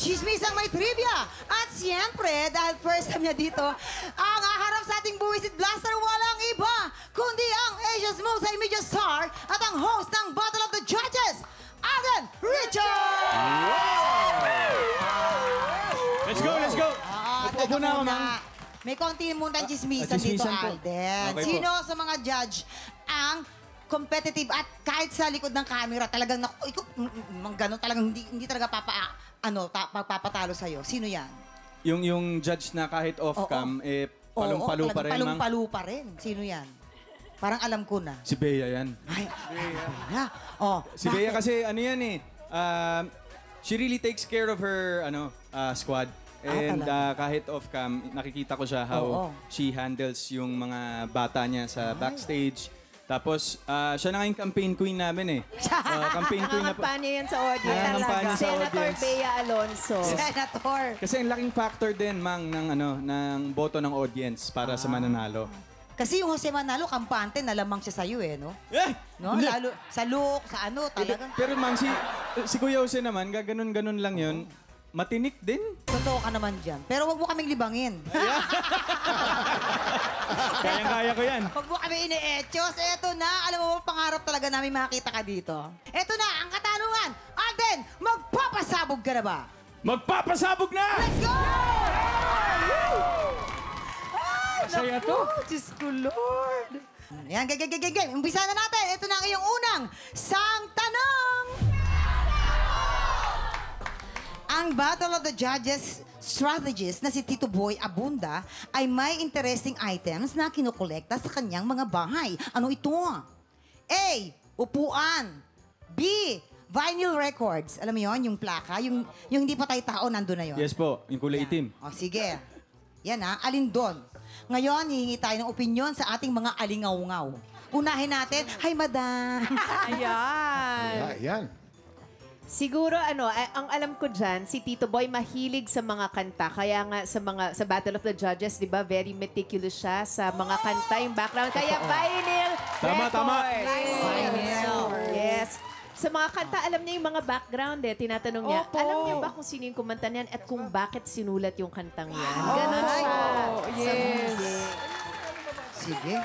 chismisang may trivia. At siyempre, dahil first time niya dito, ang haharap sa ating buwisit blaster walang iba, kundi ang Asia's multimedia star at ang host ng Battle of the Judges, Alden Richard! Let's go, let's go! Teka muna. May konti muna chismisan dito, chismisan po. Alden. Okay po. Sino sa mga judge ang competitive at kahit sa likod ng camera talagang gano'n talagang hindi talaga papatalo sa'yo? Sino yan? Yung judge na kahit off-cam, palong-palo pa rin, Mang. Palong-palo pa rin. Sino yan? Parang alam ko na. Si Bea yan. Ay, Bea. Oh, Si Bea kasi ano yan she really takes care of her squad. And kahit off-cam, nakikita ko siya how she handles yung mga bata niya sa backstage. Tapos, siya na nga yung campaign queen namin eh. Campaign queen na po. Nangangampanya yan sa audience. Nangangampanya sa Senator audience. Bea Alonso. Senator. Kasi ang laking factor din, Mang, ng boto ng audience para sa mananalo. Kasi yung Jose Manalo, kampante, nalamang siya sa'yo eh, no? No? Hindi. Lalo, sa look, sa ano, talagang. Pero Mang, si Kuya Jose naman, gaganon-ganon lang yun. Matinik din. Totoo ka naman dyan. Pero wag mo kaming libangin. Kayang-kaya ko yan. Wag mo kami ine-etchos. Eto na, alam mo, pangarap talaga namin makita ka dito. Eto na, ang katanungan. Alden, magpapasabog ka na ba? Magpapasabog na! Let's go! Masaya to. Diyos ko, Lord. Yan, game. Umpisa na natin. Ito na ang iyong unang sang tanong. Ang Battle of the Judges strategist na si Tito Boy Abunda ay may interesting items na kinukolekta sa kanyang mga bahay. Ano ito? A. Upuan. B. Vinyl records. Alam mo yon, yung plaka, yung hindi pa tao nandun na yon. Yes po, yung kulay itim. O, sige. Yan ha, alin doon. Ngayon, hihingi tayo ng opinion sa ating mga alingaw-ngaw. Unahin natin, hi madam. Ayan. Ayan. Siguro ang alam ko dyan, si Tito Boy mahilig sa mga kanta. Kaya nga sa Battle of the Judges, di ba, very meticulous siya sa mga kanta, yung background. Kaya vinyl Tama. Vinyl. Yes. Sa mga kanta, alam niya yung mga background eh. Tinatanong niya, alam niya ba kung sino yung kumanta niyan at kung bakit sinulat yung kantang yan? Ganon siya. Yes. Sige.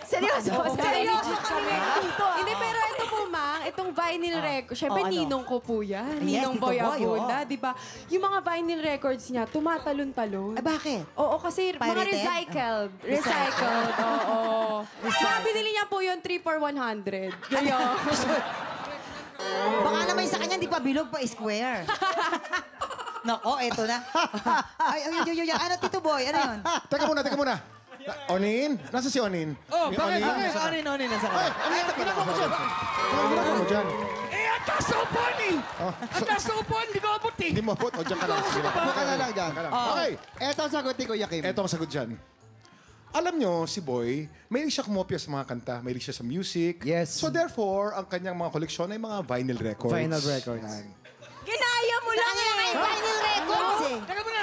Seryoso? Seryoso kami dito. Hindi, pero ito po, Mang, itong vinyl record. Siyempre, ano? ninong ko po yan. Yes, Ninong Tito Boy Boy, Abunda, di ba? Yung mga vinyl records niya, tumatalon-talon. Ay, bakit? Oo, kasi mga Pirated? recycled. Recycled, oo. Mga binili niya po yun, 3 for 100. Ganyan. Baka naman sa kanya, hindi pa bilog, pa square. Nako, eto na. Ay. Ano, Tito Boy? Ano yun? Teka muna. Onin? Nasa si Onin? Oh, bakit? Onin, nasa Ay, ano yan? Ginagawa mo dyan? Ano ginagawa mo dyan? Eh, atas sa upuan eh! Atas sa upuan, hindi ko abot eh! Hindi mo abot. O, dyan ka lang. Sige. Buka na lang dyan. Okay. Eto ang sagot ni Kuya Kim. Eto ang sagot dyan. Alam nyo, si Boy, may siya kumopya sa mga kanta, may siya sa music. Yes. So therefore, ang kanyang mga koleksyon ay mga vinyl records. Vinyl records. Yan. Ginaya mo lang eh. Vinyl records eh. Teka muna!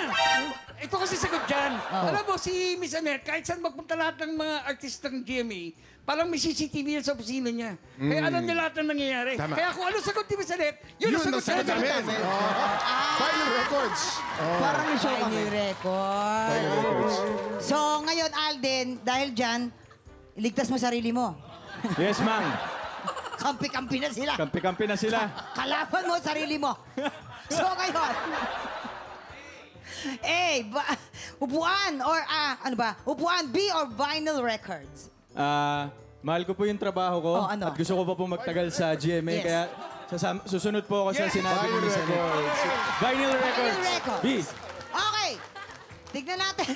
Ito kasi sagot dyan. Alam mo, si Miss Annette, kahit saan magpunta lahat ng mga artist ng GMA, parang may CCTV yan sa opisina niya. Kaya alam niya lahat ng nangyayari. Tama. Kaya kung ano sagot ni Miss Annette, yun ang sagot namin. Vinyl records. Parang may show kami. Vinyl records. Vinyl records. So, ngayon, Alden, dahil dyan, iligtas mo sarili mo. Yes, Mang. Kampi-kampi na sila. Kampi-kampi na sila. Kalaban mo sarili mo. So, ngayon, upuan or ano ba? Upuan, B or vinyl records? Mahal ko po yung trabaho ko Oh, ano? at gusto ko pa po magtagal sa GMA. Yes. Kaya susunod po ako sa sinabi ni Miss Annette. Vinyl records. Vinyl records. B. Okay. Tignan natin.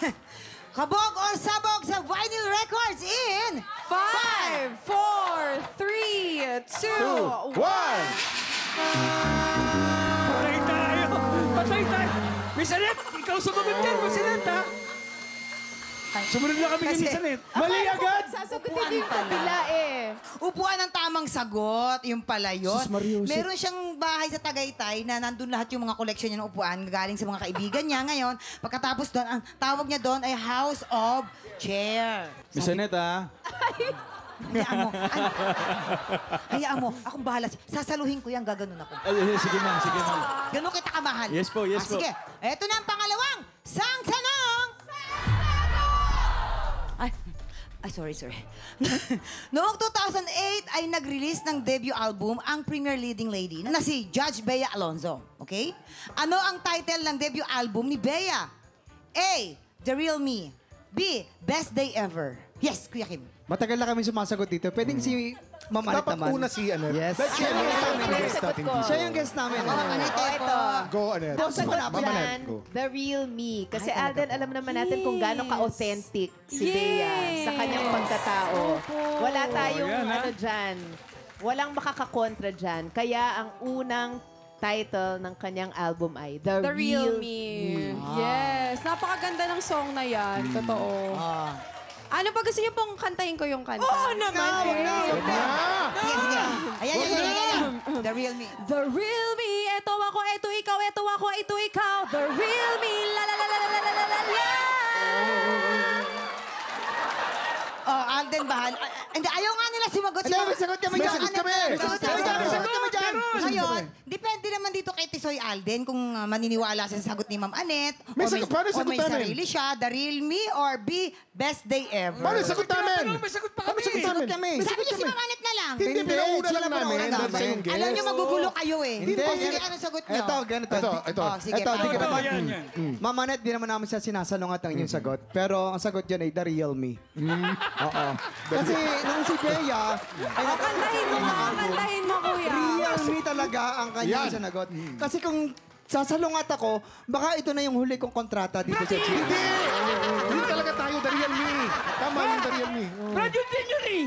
Kabog or sabog sa vinyl records in 5, 4, 3, 2, 1. Patay tayo! Patay tayo! Miss Annette, ikaw sumunod yan, Miss Annette, ha? Sumunod na kami kay Miss Annette. Mali agad! Sasagutin din yung kabila eh. Upuan ang tamang sagot, yung pala yun. Sus Mariosep. Meron siyang bahay sa Tagaytay na nandun lahat yung mga koleksyon niya ng upuan galing sa mga kaibigan niya. Ngayon, pagkatapos doon, ang tawag niya doon ay House of Chair. Miss Annette, ha? Hayaan mo. Hayaan mo. Akong bahala. Sasaluhin ko yan, gaganon ako. Sige ma'am, sige ma'am. Ganon kita kamahal. Yes po, yes po. Sige, eto na ang pangalawang sang tanong. Ay, sorry. Noong 2008 ay nag-release ng debut album ang Premier Leading Lady na si Judge Bea Alonzo. Okay? Ano ang title ng debut album ni Bea? A. The Real Me. B. Best Day Ever. Yes, Kuya Kim. Matagal na kami sumasagot dito. Pwedeng si Ma'am Anet Dapat naman. una si Anet. Yes. Siya yung guest natin dito. Siya yung guest namin. Ito. Go, Anet. Ang sagot Ma'am dyan, Anet, go. the real me. Kasi Alden, alam naman natin kung gaano ka-authentic si Bea sa kanyang pagkatao. Wala tayong yan, ha? ano dyan. Walang makakakontra dyan. Kaya ang unang title ng kanyang album ay The, The Real Me. Yes. Napakaganda ng song na yan. Totoo. Ano pa gusto niyo pong kantahin ko yung kanta? Oo naman. Sige. Ayan. The Real Me. The real me, eto ako, eto ikaw, eto ako, ito ikaw. The real me, la la la la la la la la la. Oh, Alden bahal. Hindi, ayaw nga nila sumagot. Hindi, may sagot kami dyan. May sagot kami dyan. Ngayon, depende naman dito kay Tisoy Alden kung maniniwala siya sa sagot ni Ma'am Anet. May sagot, paano o sagot may namin? sarili siya, The Real Me, or B, Best Day Ever. Paano sagot namin? May sagot pa Paano kami. sagot namin? kami. Sabi niyo si Ma'am Anet na lang. Hindi, pinauna sila lang pinauna namin. namin. Dahil siya yung guest. Alam niyo, magugulo kayo eh. Hindi. Sige, ano sagot niyo? Ito, ganito. Ito. Oh, sige, Ito, paano? tignan mo. Yan. Ma'am Anet, di naman namin siya sinasalungat ang inyong sagot. Pero ang sagot dyan ay The Real Me. Oo. Kasi nung si Bea, ay Kantahin mo, kuya. Real Me talaga ang kanyang Yan. sinagot. Kasi kung sasalungat ako, baka ito na yung huli kong kontrata dito sa Chile. Hindi talaga tayo the real me. Tama yung the real me. Brad, yun din yun eh.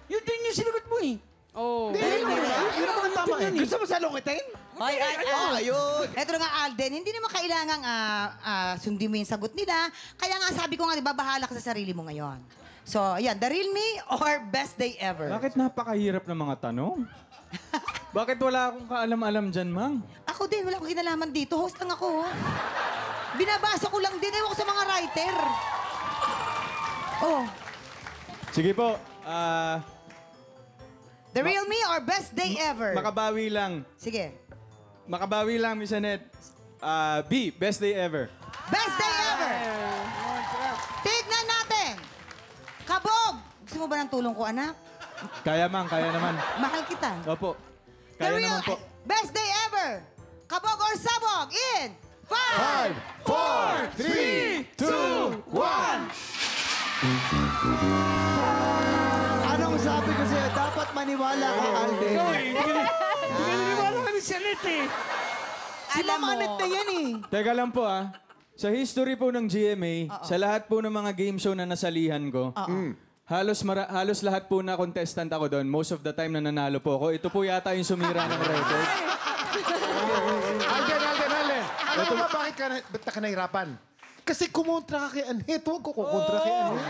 Yun din yung sinagot mo eh. Oh. Yun naman ang tama eh. Gusto mo salungitin? Ayun. Ito na nga, Alden, hindi naman kailangang sundin mo yung sagot nila. Kaya nga sabi ko nga, di ba, bahala ka sa sarili mo ngayon. So, ayan, The Real Me or Best Day Ever? Bakit napakahirap ng mga tanong? Bakit wala akong kaalam-alam dyan, ma'am? Ako din, wala akong kinalaman dito. Host lang ako. Binabasa ko lang din. Ewan ko sa mga writer. Oh, Sige po, The Real Me or Best Day Ever? makabawi lang. Sige. Makabawi lang, Miss Anet. B, Best Day Ever. Best Day Ever! Tignan natin. Kabog! Gusto mo ba ng tulong ko, anak? Kaya, ma'am, kaya naman. Mahal kita. Opo. The Kaya Real naman po. Best Day Ever! Kabog or sabog in 5, 5, 4, 3, 2, 1. Anong sabi ko sa'yo? Dapat maniwala ka, Alden. Naniniwala kami si Anet eh. Si Ma'am Anet na yan eh. Teka lang po, Sa history po ng GMA, sa lahat po ng mga game show na nasalihan ko, halos lahat po na contestant ako doon. Most of the time na nanalo po ako. Ito po yata yung sumira ng record. Alden. Alam mo ba ba't ka nahirapan? Kasi kumontra ka kay Anet. Huwag ko kukontra kay Anet.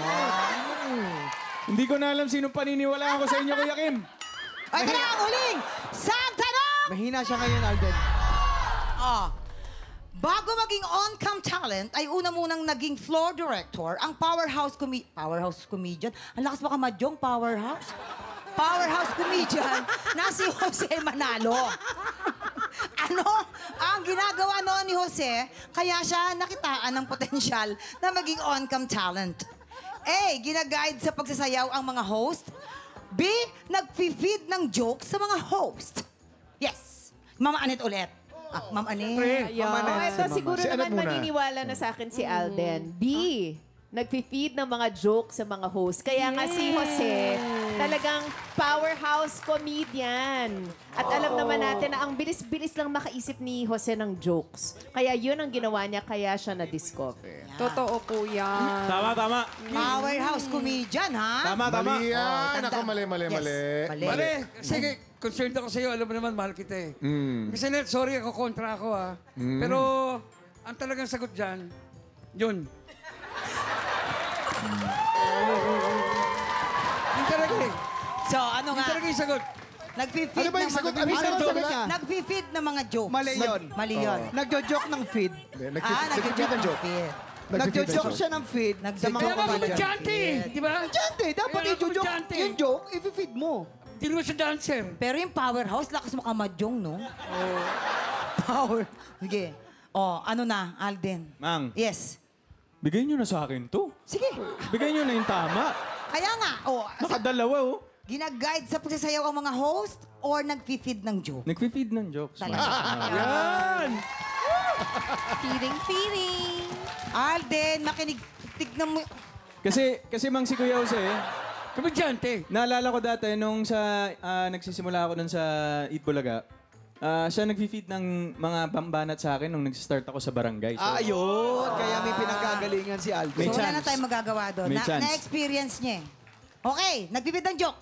Hindi ko na alam sino paniniwalaan ko sa inyo, Kuya Kim. Ay, ito na ang huling! Sang tanong! Mahina siya ngayon, Alden. Bago maging on-cam talent, ay una munang naging floor director ang powerhouse comedian. Ang lakas baka madyong powerhouse. Powerhouse comedian na si Jose Manalo. Ano ang ginagawa noon ni Jose kaya siya nakitaan ng potensyal na maging on-cam talent? A. Ginaguide sa pagsasayaw ang mga host. B. Nag-feed ng jokes sa mga host. Yes. Mama Anet ulit. Ma'am Anet. Ito siguro Si Anet naman muna. maniniwala na sa akin si Alden. B, nagpi-feed ng mga jokes sa mga host. Kaya nga si Jose, talagang powerhouse comedian. At alam naman natin na ang bilis-bilis lang makaisip ni Jose ng jokes. Kaya yun ang ginawa niya, kaya siya na-discover. Totoo po yan. Tama. Powerhouse comedian, ha? Tama. Mali yan. tanda. Ako, mali. Yes, mali. Mali. Sige, concerned ako sa'yo. Alam mo naman, mahal kita eh. Kasi Anet, sorry ako, kontra ako ha. Pero ang talagang sagot dyan, yun. Yung talaga eh. So, ano Yung nga? talaga yung sagot. Nagpi-feed Ano ba yung ng sagot? mga... Ano yung sagot niya? Nagpi-feed ng mga jokes. Mali yun. Mali yun. Nagjo-joke ng feed. Nag-feed ng joke. Nagjo-joke siya ng feed sa mga Kaya nga comedian. komedyante eh. Di ba? Komedyante, dapat Kaya nga i-joke. komedyante. Yung joke, Hindi naman siya dancer. Pero yung powerhouse, lakas mo kamadyong, no? Power. Sige. Ano na, Alden? Mang, Yes. bigay nyo na sa akin to. Sige. Bigay nyo na yung tama. Kaya nga, Nakadalawa, oh. ginaguide sa pagsasayaw ang mga host or nag-feed ng joke? Nagpi-feed ng jokes. Talaga. Yan! Feeling. Alden, tignan mo. Kasi Mang, si Kuya Jose, Komedyante. naalala ko dati nung nagsisimula ako nun sa Eat Bulaga, siya nag-feed ng mga pambanat sa akin nung nag-start ako sa barangay. So, Ayun, kaya may pinagkagalingan si Alden. May So, wala chance. na tayong magagawa doon. May chance. Na-experience niya. Okay, nag-feed ng joke.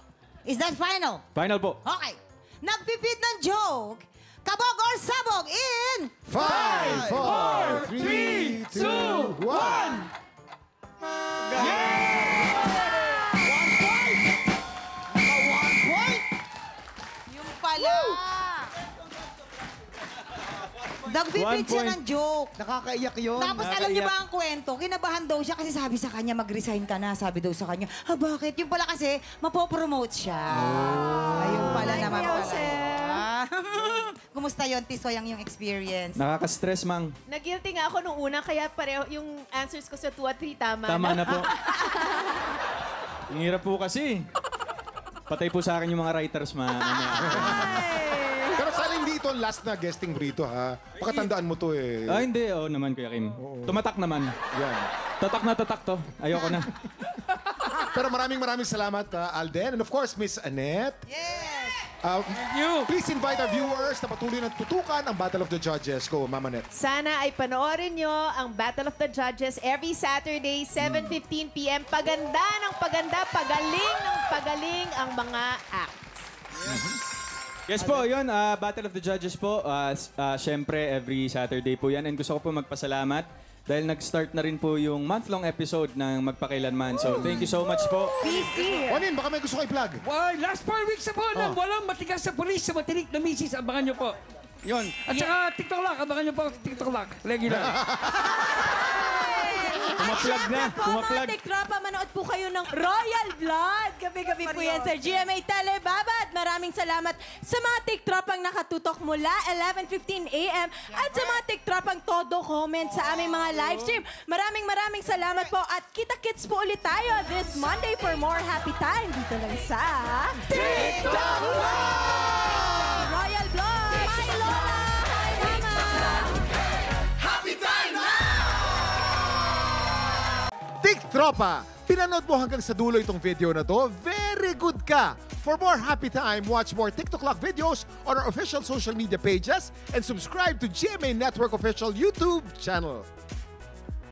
Is that final? Final po. Okay. Nag-feed ng joke. Kabog or sabog in... 5, 4, 3, 2, 1. Yung pala. Nag-feed siya point. ng joke. Nakakaiyak yun. Tapos alam niyo ba ang kwento? Kinabahan daw siya kasi sabi sa kanya, mag-resign ka na. Sabi daw sa kanya, bakit? Yung pala kasi, mapopromote siya. Ayun pala naman Kuya pala. Jose. Kumusta yun, Tisoy, ang yung experience? Nakaka-stress, Mang. Nag-guilty nga ako nung una, kaya pareho yung answers ko sa 2 at 3 tama. Tama na po. Ang hirap po kasi. Patay po sa akin yung mga writers, Pero sana hindi ito ang last na guesting mo rito, ha? Pakatandaan mo to, eh. Hindi. Oo naman, Kuya Kim. Tumatak naman. Yan. Tatak na tatak to. Ayoko na. Pero maraming salamat, Alden. And of course, Miss Annette. Yes! Please invite our viewers na patuloy na tutukan ang Battle of the Judges. Go, Mama Annette. Sana ay panoorin nyo ang Battle of the Judges every Saturday, 7:15 p.m. Paganda ng paganda, pagaling ng pagaling ang mga acts. Yes po, yun. Battle of the Judges po. Siyempre, every Saturday po yan. And gusto ko po magpasalamat dahil nag-start na rin po yung month-long episode ng Magpakailanman. So, thank you so much po. Juanin, baka may gusto ko i-plug. Why, last 4 weeks na po nang walang matigas sa pulis sa matinik na misis. Abangan nyo po. Yun. At saka TikTok Lock. Abangan nyo po TikTok Lock. Regular. Pumaplug na. Pumaplug. Mga tiktropa, manood po kayo ng Royal Blood. Gabi-gabi po yan sa GMA Telebabad. Maraming salamat sa mga tiktropang nakatutok mula 11:15 a.m. at sa mga tiktropang todo comment sa aming mga live stream. Maraming salamat po at kita-kits po ulit tayo this Monday for more happy time dito lang sa TikTok Royal Blood. Hi Lola! Hi Mama! Tik Tropa! Pinanood mo hanggang sa dulo itong video na to? Very good ka! For more happy time, watch more TikTok Lock videos on our official social media pages and subscribe to GMA Network official YouTube channel.